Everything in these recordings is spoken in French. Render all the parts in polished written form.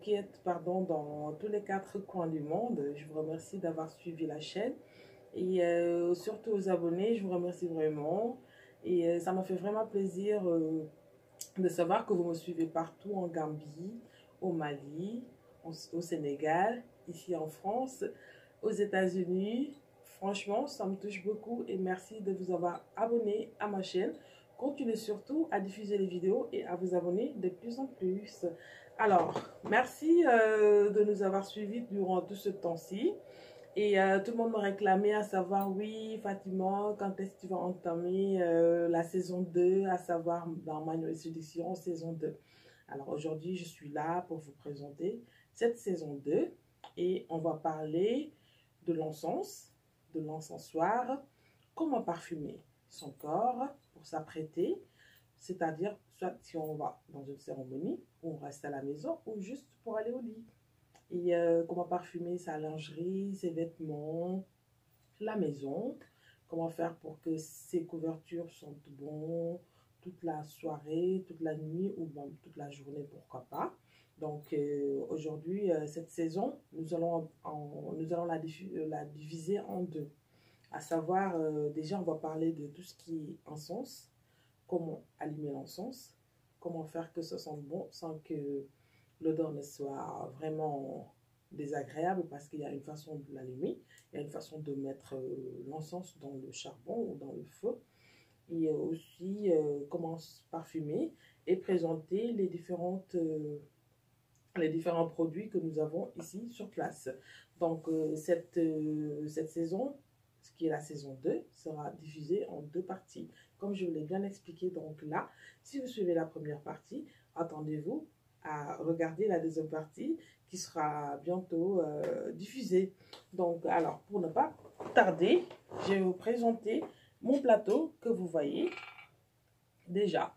qui êtes dans tous les 4 coins du monde. Je vous remercie d'avoir suivi la chaîne. Et surtout aux abonnés, je vous remercie vraiment. Et ça m'a fait vraiment plaisir de savoir que vous me suivez partout en Gambie, au Mali, au Sénégal, ici en France, aux États-Unis. Franchement, ça me touche beaucoup et merci de vous avoir abonné à ma chaîne. Continuez surtout à diffuser les vidéos et à vous abonner de plus en plus. Alors, merci de nous avoir suivis durant tout ce temps-ci. Et tout le monde me réclamait à savoir, oui, Fatima, quand est-ce que tu vas entamer la saison 2, à savoir dans Manuel Séduction, saison 2. Alors aujourd'hui, je suis là pour vous présenter cette saison 2 et on va parler de l'encensoir, comment parfumer son corps pour s'apprêter, c'est-à-dire soit si on va dans une cérémonie, ou on reste à la maison, ou juste pour aller au lit. Et comment parfumer sa lingerie, ses vêtements, la maison, comment faire pour que ses couvertures sentent bon toute la soirée, toute la nuit ou même toute la journée, pourquoi pas. Donc aujourd'hui, cette saison, nous allons la diviser en deux. À savoir, déjà on va parler de tout ce qui est encens, comment allumer l'encens, comment faire que ça sente bon sans que l'odeur ne soit vraiment désagréable, parce qu'il y a une façon de l'allumer, il y a une façon de mettre l'encens dans le charbon ou dans le feu, et aussi comment parfumer et présenter les différents produits que nous avons ici sur place. Donc cette saison, ce qui est la saison 2, sera diffusée en 2 parties. Comme je vous l'ai bien expliqué, donc là, si vous suivez la première partie, attendez-vous à regarder la deuxième partie qui sera bientôt diffusée. Donc, alors, pour ne pas tarder, je vais vous présenter mon plateau que vous voyez. Déjà,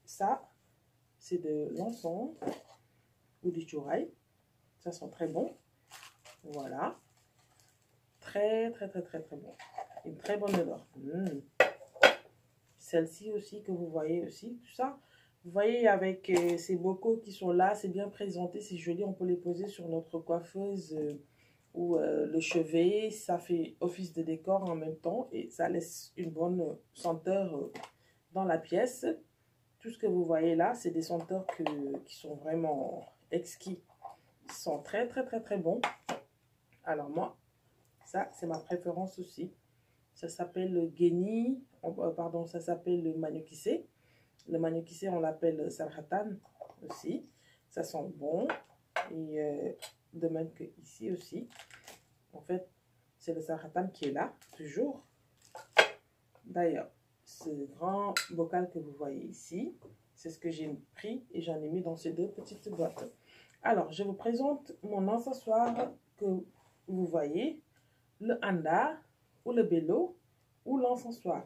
ça, c'est de l'encens ou du chouraï. Ça sent très bon. Voilà. Très, très, très, très, très bon. Une très bonne odeur. Celle-ci aussi que vous voyez aussi, tout ça. Vous voyez avec ces bocaux qui sont là, c'est bien présenté, c'est joli. On peut les poser sur notre coiffeuse ou le chevet. Ça fait office de décor en même temps et ça laisse une bonne senteur dans la pièce. Tout ce que vous voyez là, c'est des senteurs qui sont vraiment exquis. Ils sont très, très, très, très bons. Alors moi, ça, c'est ma préférence aussi. Ça s'appelle le Guéni, pardon, ça s'appelle le Maniokissé. Le Maniokissé, on l'appelle Sarhatan aussi. Ça sent bon. Et de même que ici aussi. En fait, c'est le Sarhatan qui est là, toujours. D'ailleurs, ce grand bocal que vous voyez ici, c'est ce que j'ai pris et j'en ai mis dans ces 2 petites boîtes. Alors, je vous présente mon accessoire que vous voyez, le handa ou le bello ou l'encensoir.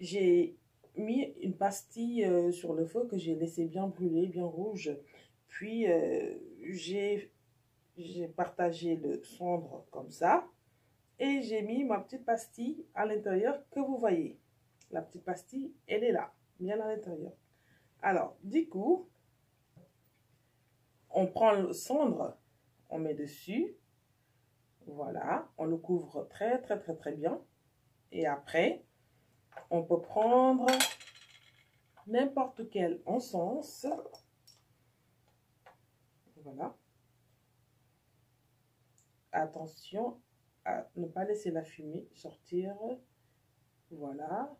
J'ai mis une pastille sur le feu que j'ai laissé bien brûler, bien rouge. Puis, j'ai partagé le cendre comme ça. Et j'ai mis ma petite pastille à l'intérieur que vous voyez. La petite pastille, elle est là, bien à l'intérieur. Alors, du coup, on prend le cendre, on met dessus. Voilà, on le couvre très, très, très, très bien. Et après, on peut prendre n'importe quel encens. Voilà. Attention à ne pas laisser la fumée sortir. Voilà.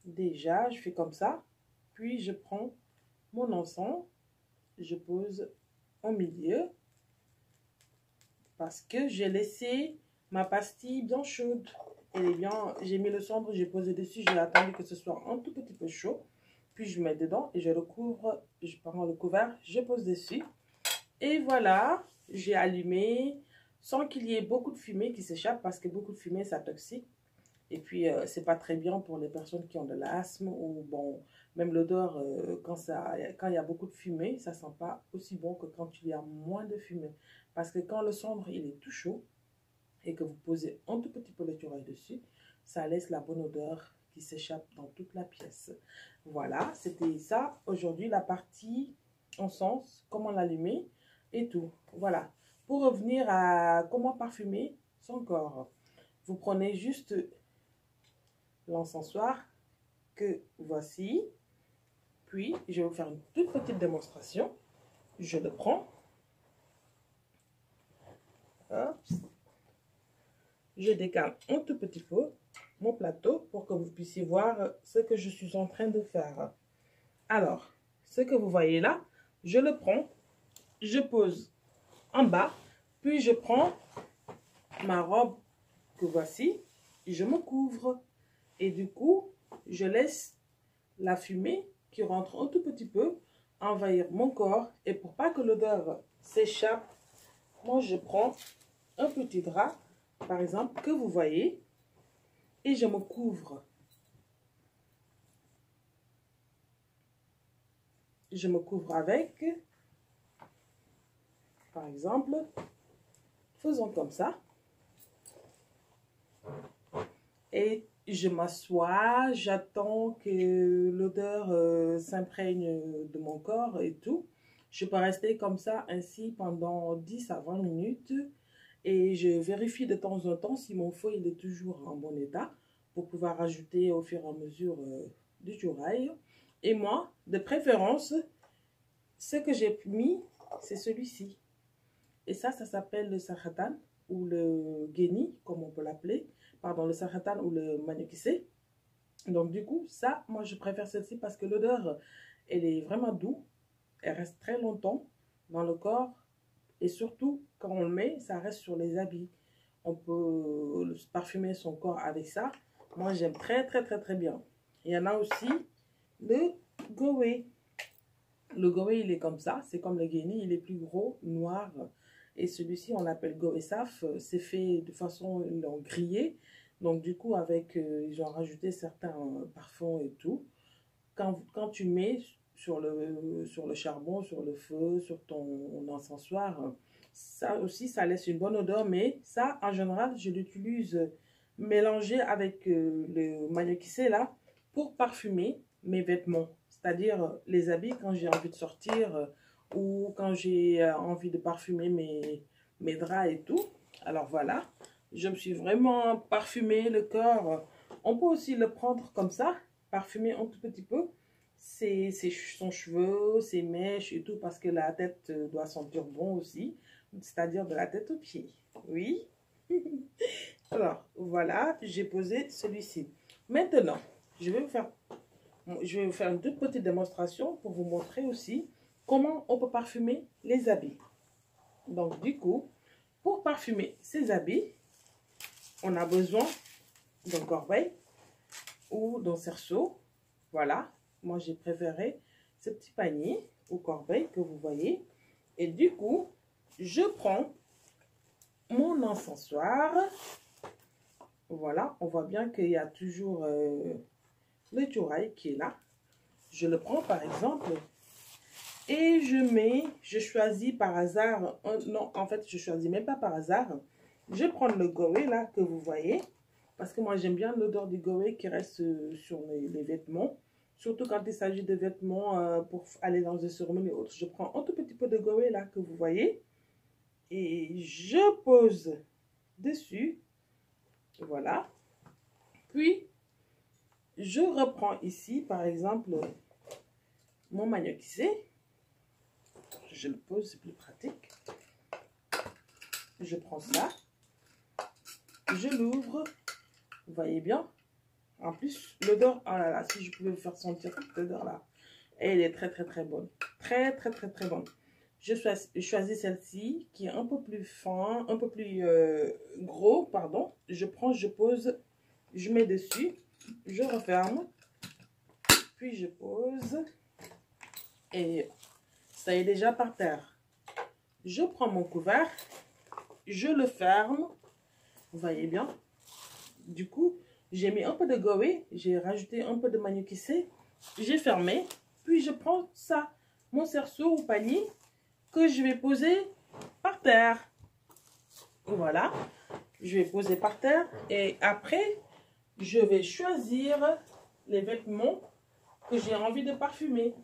Déjà, je fais comme ça. Puis, je prends mon encens. Je pose au milieu. Parce que j'ai laissé ma pastille bien chaude. Elle est bien, j'ai mis le cendre, j'ai posé dessus, j'ai attendu que ce soit un tout petit peu chaud. Puis je mets dedans et je recouvre, je prends le couvert, je pose dessus. Et voilà, j'ai allumé sans qu'il y ait beaucoup de fumée qui s'échappe parce que beaucoup de fumée, ça toxique. Et puis, c'est pas très bien pour les personnes qui ont de l'asthme ou bon, même l'odeur, quand il y a beaucoup de fumée, ça sent pas aussi bon que quand il y a moins de fumée. Parce que quand le cendre, il est tout chaud et que vous posez un tout petit peu de chouraï dessus, ça laisse la bonne odeur qui s'échappe dans toute la pièce. Voilà, c'était ça. Aujourd'hui, la partie encens, comment l'allumer et tout. Voilà. Pour revenir à comment parfumer son corps, vous prenez juste l'encensoir que voici. Puis, je vais vous faire une toute petite démonstration. Je le prends. Hop. Je décale un tout petit peu mon plateau pour que vous puissiez voir ce que je suis en train de faire. Alors, ce que vous voyez là, je le prends, je pose en bas, puis je prends ma robe que voici, je me couvre et du coup, je laisse la fumée qui rentre un tout petit peu envahir mon corps et pour pas que l'odeur s'échappe, moi je prends un petit drap, par exemple, que vous voyez, et je me couvre. Je me couvre avec, par exemple, faisons comme ça. Et je m'assois, j'attends que l'odeur s'imprègne de mon corps et tout. Je peux rester comme ça, ainsi, pendant 10 à 20 minutes. Et je vérifie de temps en temps si mon feu il est toujours en bon état pour pouvoir ajouter au fur et à mesure du jourail. Et moi, de préférence, ce que j'ai mis, c'est celui-ci. Et ça s'appelle le sarhatan ou le guéni, comme on peut l'appeler. Pardon, le sarhatan ou le maniokissé. Donc du coup, ça, moi je préfère celle-ci parce que l'odeur, elle est vraiment douce. Elle reste très longtemps dans le corps. Et surtout, quand on le met, ça reste sur les habits. On peut parfumer son corps avec ça. Moi, j'aime très bien. Il y en a aussi le goé. Le goé, il est comme ça. C'est comme le guéni, il est plus gros, noir. Et celui-ci, on l'appelle goé saf. C'est fait de façon, ils l'ont grillé. Donc, du coup, avec, ils ont rajouté certains parfums et tout. Quand tu mets sur le charbon, sur le feu, sur ton encensoir, ça aussi, ça laisse une bonne odeur. Mais ça, en général, je l'utilise mélangé avec le maniokissé là pour parfumer mes vêtements. C'est-à-dire les habits quand j'ai envie de sortir ou quand j'ai envie de parfumer mes draps et tout. Alors voilà, je me suis vraiment parfumé le corps. On peut aussi le prendre comme ça, parfumer un tout petit peu. Son cheveu, ses mèches et tout, parce que la tête doit sentir bon aussi, c'est-à-dire de la tête aux pieds. Oui. Alors, voilà, j'ai posé celui-ci. Maintenant, je vais vous faire une toute petite démonstration pour vous montrer aussi comment on peut parfumer les habits. Donc, du coup, pour parfumer ces habits, on a besoin d'un corbeil ou d'un cerceau. Voilà. Moi, j'ai préféré ce petit panier ou corbeille que vous voyez. Et du coup, je prends mon encensoir. Voilà, on voit bien qu'il y a toujours le jourail qui est là. Je le prends par exemple et je choisis par hasard, non, en fait, je choisis même pas par hasard. Je prends le goé là que vous voyez. Parce que moi, j'aime bien l'odeur du goé qui reste sur les vêtements. Surtout quand il s'agit de vêtements pour aller dans des cérémonies et autres. Je prends un tout petit peu de goé là que vous voyez. Et je pose dessus. Voilà. Puis, je reprends ici, par exemple, mon maniokissé. Je le pose, c'est plus pratique. Je prends ça. Je l'ouvre. Vous voyez bien. En plus, l'odeur, oh là là, si je pouvais vous faire sentir cette odeur-là, elle est très bonne. Très bonne. Je choisis celle-ci qui est un peu plus fin, un peu plus gros, pardon. Je prends, je pose, je mets dessus, je referme, puis je pose et ça est déjà par terre. Je prends mon couvert, je le ferme, vous voyez bien. Du coup, j'ai mis un peu de goé, j'ai rajouté un peu de maniokissé, j'ai fermé, puis je prends ça, mon cerceau ou panier que je vais poser par terre. Voilà, je vais poser par terre et après, je vais choisir les vêtements que j'ai envie de parfumer.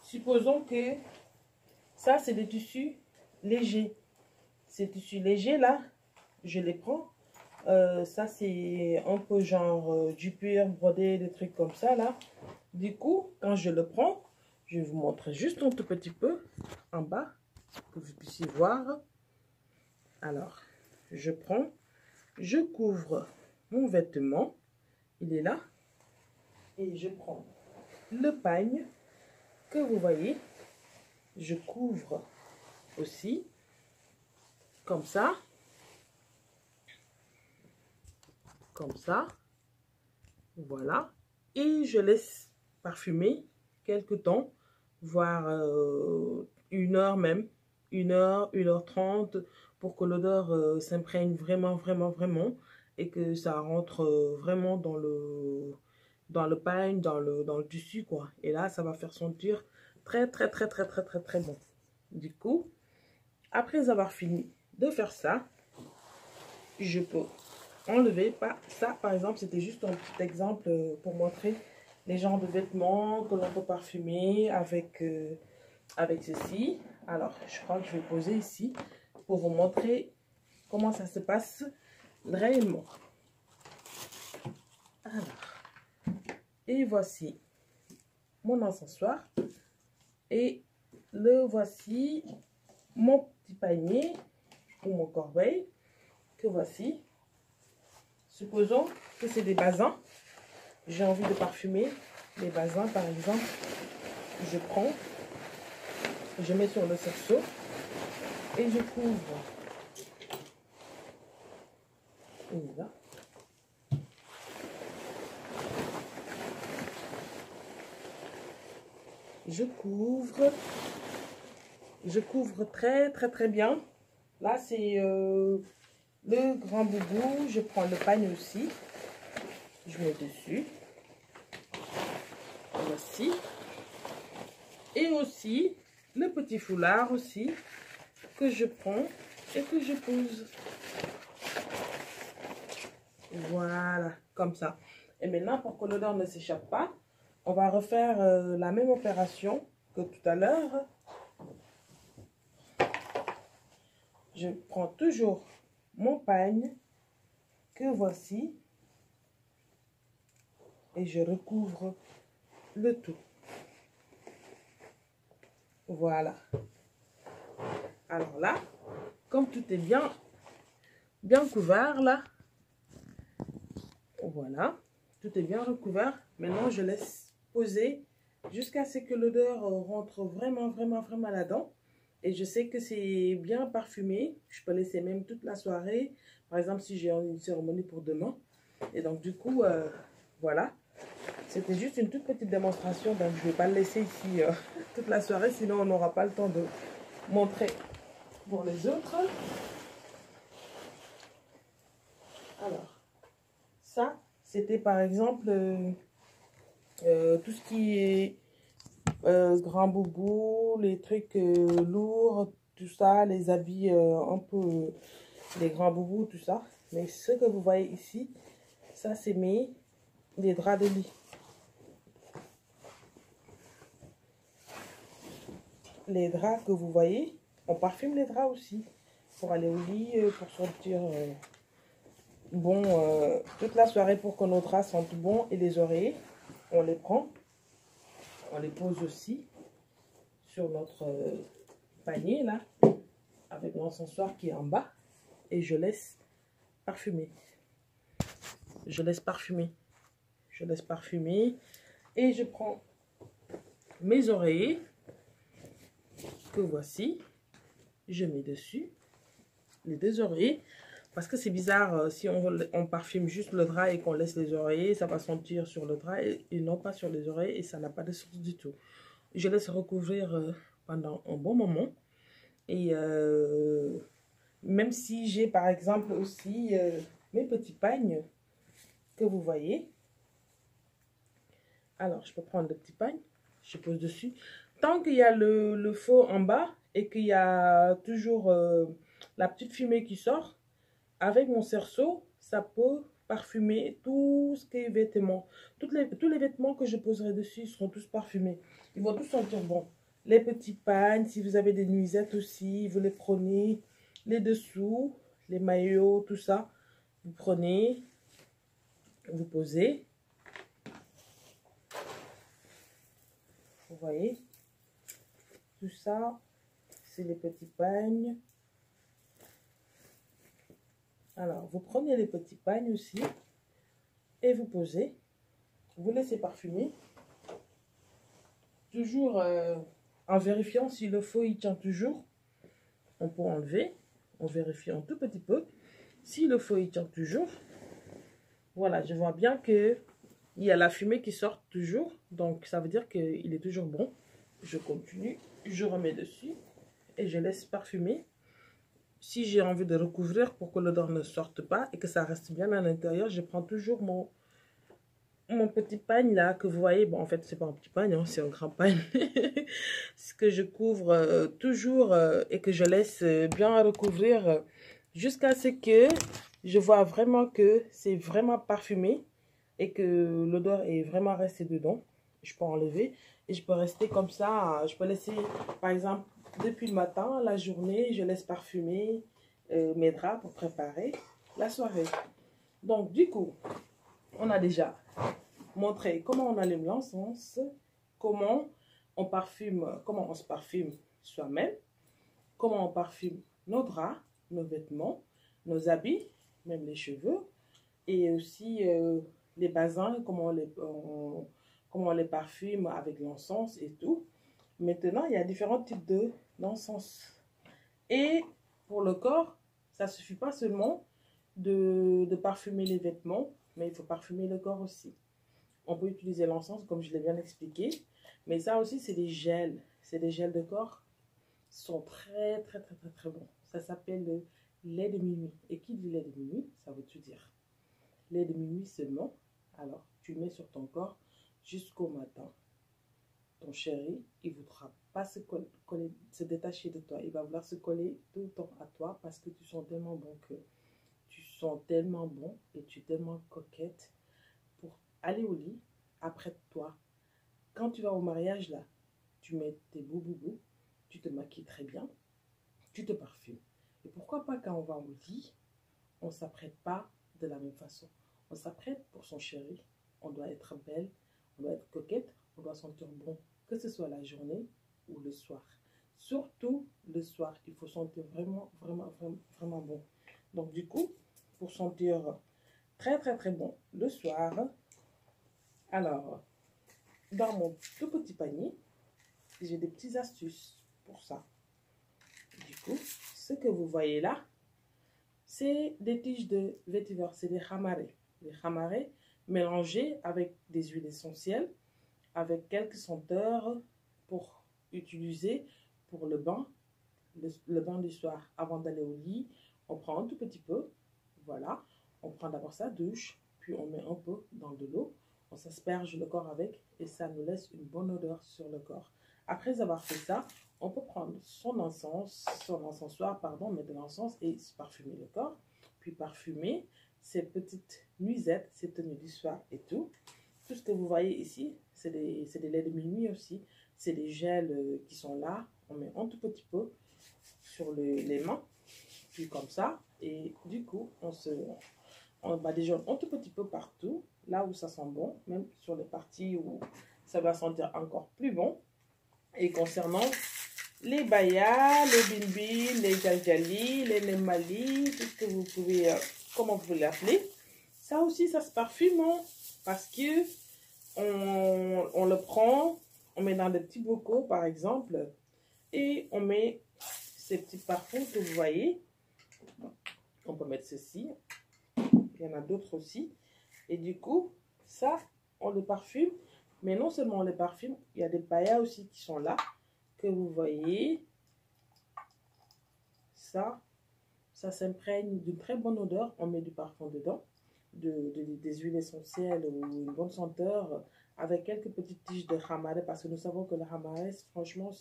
Supposons que ça, c'est des tissus légers. Ces tissus légers là, je les prends. Ça, c'est un peu genre du pur brodé, des trucs comme ça là. Du coup, quand je le prends, je vais vous montrer juste un tout petit peu en bas, que vous puissiez voir. Alors, je prends, je couvre mon vêtement, il est là. Et je prends le pagne que vous voyez, je couvre aussi, comme ça, voilà, et je laisse parfumer quelque temps, voire 1 heure même, 1 heure, 1h30, pour que l'odeur s'imprègne vraiment, et que ça rentre vraiment dans le pagne, dans le tissu, quoi. Et là, ça va faire sentir très bon. Du coup, après avoir fini de faire ça, je peux enlever ça. Par exemple, c'était juste un petit exemple pour montrer les genres de vêtements que l'on peut parfumer avec ceci. Alors, je crois que je vais poser ici pour vous montrer comment ça se passe réellement. Alors, et voici mon encensoir. Et le voici mon petit panier ou mon corbeille que voici. Supposons que c'est des basins. J'ai envie de parfumer les basins, par exemple. Je prends, je mets sur le cerceau et je couvre. Et là. Je couvre très bien. Là, c'est le grand boubou. Je prends le pagne aussi. Je mets dessus. Voici. Et aussi, le petit foulard aussi, que je prends et que je pose. Voilà, comme ça. Et maintenant, pour que l'odeur ne s'échappe pas, on va refaire la même opération que tout à l'heure. Je prends toujours mon pagne que voici et je recouvre le tout. Voilà. Alors là, comme tout est bien couvert là, voilà, tout est bien recouvert. Maintenant, je laisse poser jusqu'à ce que l'odeur rentre vraiment là-dedans. Et je sais que c'est bien parfumé. Je peux laisser même toute la soirée. Par exemple, si j'ai une cérémonie pour demain. Et donc, du coup, voilà. C'était juste une toute petite démonstration. Donc, je ne vais pas le laisser ici toute la soirée. Sinon, on n'aura pas le temps de montrer pour les autres. Alors, ça, c'était par exemple tout ce qui est grand boubou, les trucs lourds, tout ça, les habits un peu, les grands boubous, tout ça. Mais ce que vous voyez ici, ça c'est les draps de lit. Les draps que vous voyez, on parfume les draps aussi, pour aller au lit, pour sortir bon toute la soirée, pour que nos draps sentent bon. Et les oreillers, on les prend, on les pose aussi sur notre panier là, avec l'encensoir qui est en bas, et je laisse parfumer. Je laisse parfumer et je prends mes oreillers que voici, je mets dessus les 2 oreillers, parce que c'est bizarre si on parfume juste le drap et qu'on laisse les oreillers, ça va sentir sur le drap et non pas sur les oreilles, et ça n'a pas de sens du tout. Je laisse recouvrir pendant un bon moment. Et même si j'ai par exemple aussi mes petits pagnes que vous voyez. Alors, je peux prendre le petit pagne, je pose dessus. Tant qu'il y a le feu en bas et qu'il y a toujours la petite fumée qui sort, avec mon cerceau, ça peut parfumer tout ce qui est vêtements. Tous les vêtements que je poserai dessus seront tous parfumés. Ils vont tous sentir bon. Les petits pagnes, si vous avez des nuisettes aussi, vous les prenez. Les dessous, les maillots, tout ça, vous prenez, vous posez. Vous voyez, tout ça, c'est les petits pagnes. Alors, vous prenez les petits pagnes aussi et vous posez. Vous laissez parfumer. Toujours en vérifiant si le feu il tient toujours. On peut enlever. On vérifie un tout petit peu. Si le feu il tient toujours. Voilà, je vois bien que il y a la fumée qui sort toujours. Donc, ça veut dire qu'il est toujours bon. Je continue. Je remets dessus. Et je laisse parfumer. Si j'ai envie de recouvrir pour que l'odeur ne sorte pas et que ça reste bien à l'intérieur, je prends toujours mon petit pagne là que vous voyez. Bon, en fait, c'est pas un petit pagne, hein, c'est un grand pagne. Ce que je couvre toujours et que je laisse bien recouvrir jusqu'à ce que je vois vraiment que c'est vraiment parfumé et que l'odeur est vraiment restée dedans. Je peux enlever et je peux rester comme ça. Je peux laisser, par exemple, depuis le matin, la journée, je laisse parfumer mes draps pour préparer la soirée. Donc, du coup, on a déjà montré comment on allume l'encens, comment on parfume, comment on se parfume soi-même, comment on parfume nos draps, nos vêtements, nos habits, même les cheveux, et aussi les basins, comment on les parfume avec l'encens et tout. Maintenant, il y a différents types d'encens. Et pour le corps, ça ne suffit pas seulement de parfumer les vêtements, mais il faut parfumer le corps aussi. On peut utiliser l'encens, comme je l'ai bien expliqué. Mais ça aussi, c'est des gels. C'est des gels de corps. Ils sont très, très, très, très, très bons. Ça s'appelle le lait de minuit. Et qui dit lait de minuit, ça veut tout dire. Lait de minuit seulement. Alors, tu mets sur ton corps jusqu'au matin. Ton chéri, il ne voudra pas se détacher de toi. Il va vouloir se coller tout le temps à toi parce que tu sens tellement bon que tu sens tellement bon et tu es tellement coquette pour aller au lit après toi. Quand tu vas au mariage, là, tu mets tes bouboubous, tu te maquilles très bien, tu te parfumes. Et pourquoi pas quand on va au lit, on ne s'apprête pas de la même façon. On s'apprête pour son chéri, on doit être belle, on doit être coquette, on doit sentir bon, que ce soit la journée ou le soir. Surtout le soir, il faut sentir vraiment, vraiment, vraiment, vraiment bon. Donc du coup, pour sentir très, très, très bon le soir, alors, dans mon tout petit panier, j'ai des petites astuces pour ça. Du coup, ce que vous voyez là, c'est des tiges de vétiver, c'est des hamarés. Les hamarés mélangés avec des huiles essentielles, avec quelques senteurs pour utiliser pour le bain, le bain du soir. Avant d'aller au lit, on prend un tout petit peu, voilà. On prend d'abord sa douche, puis on met un peu dans de l'eau. On s'asperge le corps avec et ça nous laisse une bonne odeur sur le corps. Après avoir fait ça, on peut prendre son encensoir, pardon, mettre de l'encens et se parfumer le corps. Puis parfumer ces petites nuisettes, ces tenues du soir et tout. Tout ce que vous voyez ici, c'est des laits de minuit aussi. C'est des gels qui sont là. On met un tout petit peu sur les mains, puis comme ça. Et du coup, on va déjà un tout petit peu partout, là où ça sent bon, même sur les parties où ça va sentir encore plus bon. Et concernant les bayas, les bilbil, les jalgali, les nemali, tout ce que vous pouvez, comment vous l'appeler, ça aussi, ça se parfume, hein, parce que on le prend, on met dans des petits bocaux, par exemple, et on met ces petits parfums que vous voyez. On peut mettre ceci. Il y en a d'autres aussi. Et du coup, ça, on le parfume. Mais non seulement on le parfume, il y a des bayas aussi qui sont là, que vous voyez. Ça s'imprègne d'une très bonne odeur. On met du parfum dedans, des huiles essentielles ou une bonne senteur, avec quelques petites tiges de hamaré, parce que nous savons que le hamaré, franchement,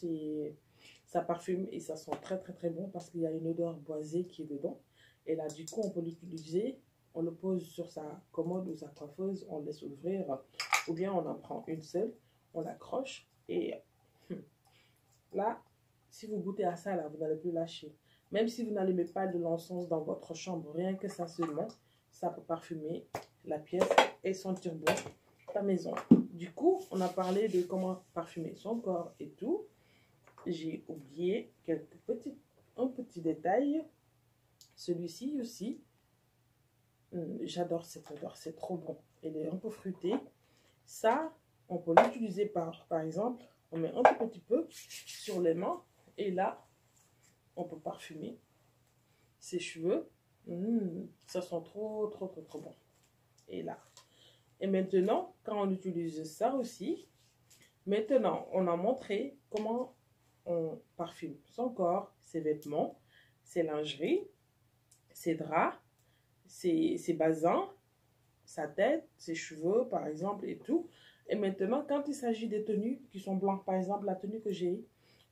ça parfume et ça sent très très très bon, parce qu'il y a une odeur boisée qui est dedans. Et là, du coup, on peut l'utiliser on le pose sur sa commode ou sa coiffeuse, on laisse ouvrir, ou bien on en prend une seule, on l'accroche et là, si vous goûtez à ça, là, vous n'allez plus lâcher. Même si vous n'allumez pas de l'encens dans votre chambre, rien que ça seulement, ça peut parfumer la pièce et sentir bon ta maison. Du coup, on a parlé de comment parfumer son corps et tout. J'ai oublié un petit détail. Celui-ci aussi, j'adore cette odeur, c'est trop bon. Il est un peu fruité. Ça, on peut l'utiliser par exemple, on met un tout petit peu sur les mains et là, on peut parfumer ses cheveux. Ça sent trop bon. Et là. Et maintenant, quand on utilise ça aussi, maintenant, on a montré comment on parfume son corps, ses vêtements, ses lingeries, ses draps, ses basins, sa tête, ses cheveux, par exemple, et tout. Et maintenant, quand il s'agit des tenues qui sont blanches, par exemple, la tenue que j'ai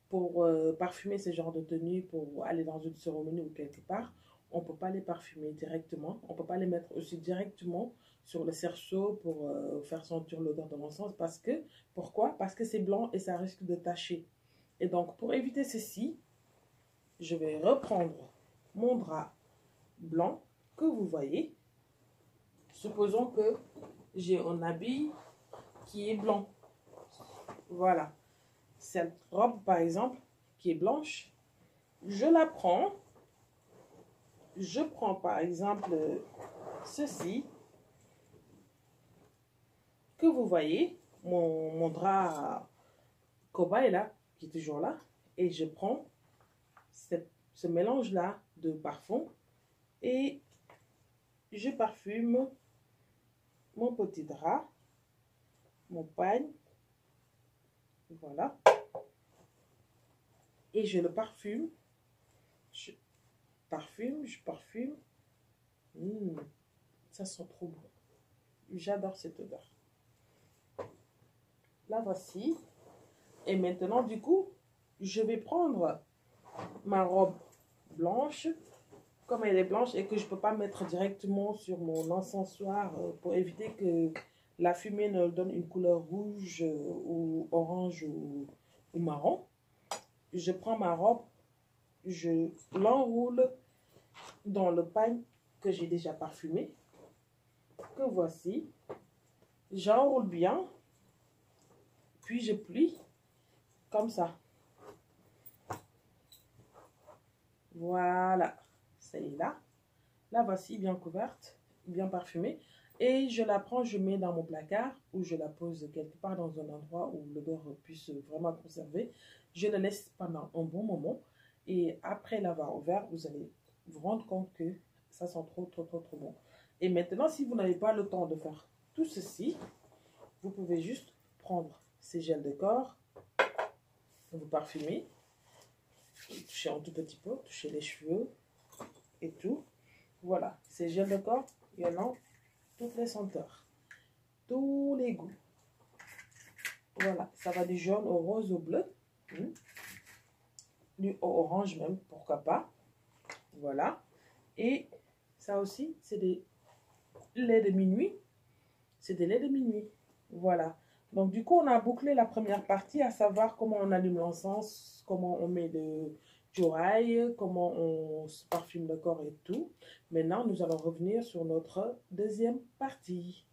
pour parfumer ce genre de tenue, pour aller dans une cérémonie ou quelque part, on ne peut pas les parfumer directement. On ne peut pas les mettre aussi directement sur le cerceau pour faire sentir l'odeur de l'encens. Pourquoi? Parce que c'est blanc et ça risque de tacher. Et donc, pour éviter ceci, je vais reprendre mon drap blanc que vous voyez. Supposons que j'ai un habit qui est blanc. Voilà. Cette robe, par exemple, qui est blanche, je la prends. Je prends, par exemple, ceci, que vous voyez, mon drap cobaye là, qui est toujours là, et je prends ce mélange-là de parfum et je parfume mon petit drap, mon pagne, voilà, et je le parfume, je parfume, ça sent trop bon, j'adore cette odeur. La voici, et maintenant du coup, je vais prendre ma robe blanche, comme elle est blanche et que je ne peux pas mettre directement sur mon encensoir pour éviter que la fumée ne donne une couleur rouge ou orange ou marron. Je prends ma robe, je l'enroule dans le pagne que j'ai déjà parfumé, que voici. J'enroule bien, puis je plie comme ça. Voilà, celle-là. La voici bien couverte, bien parfumée. Et je la prends, je mets dans mon placard ou je la pose quelque part dans un endroit où l'odeur puisse vraiment conserver. Je la laisse pendant un bon moment. Et après l'avoir ouvert, vous allez vous rendre compte que ça sent trop bon. Et maintenant, si vous n'avez pas le temps de faire tout ceci, vous pouvez juste prendre ces gels de corps, vous parfumez, toucher un tout petit peu, toucher les cheveux et tout. Voilà, ces gels de corps, il y en a toutes les senteurs, tous les goûts. Voilà, ça va du jaune au rose au bleu, du orange même, pourquoi pas. Voilà, et ça aussi, c'est des laits de minuit. C'est des laits de minuit. Voilà. Donc, du coup, on a bouclé la première partie, à savoir comment on allume l'encens, comment on met du rail, comment on se parfume le corps et tout. Maintenant, nous allons revenir sur notre deuxième partie.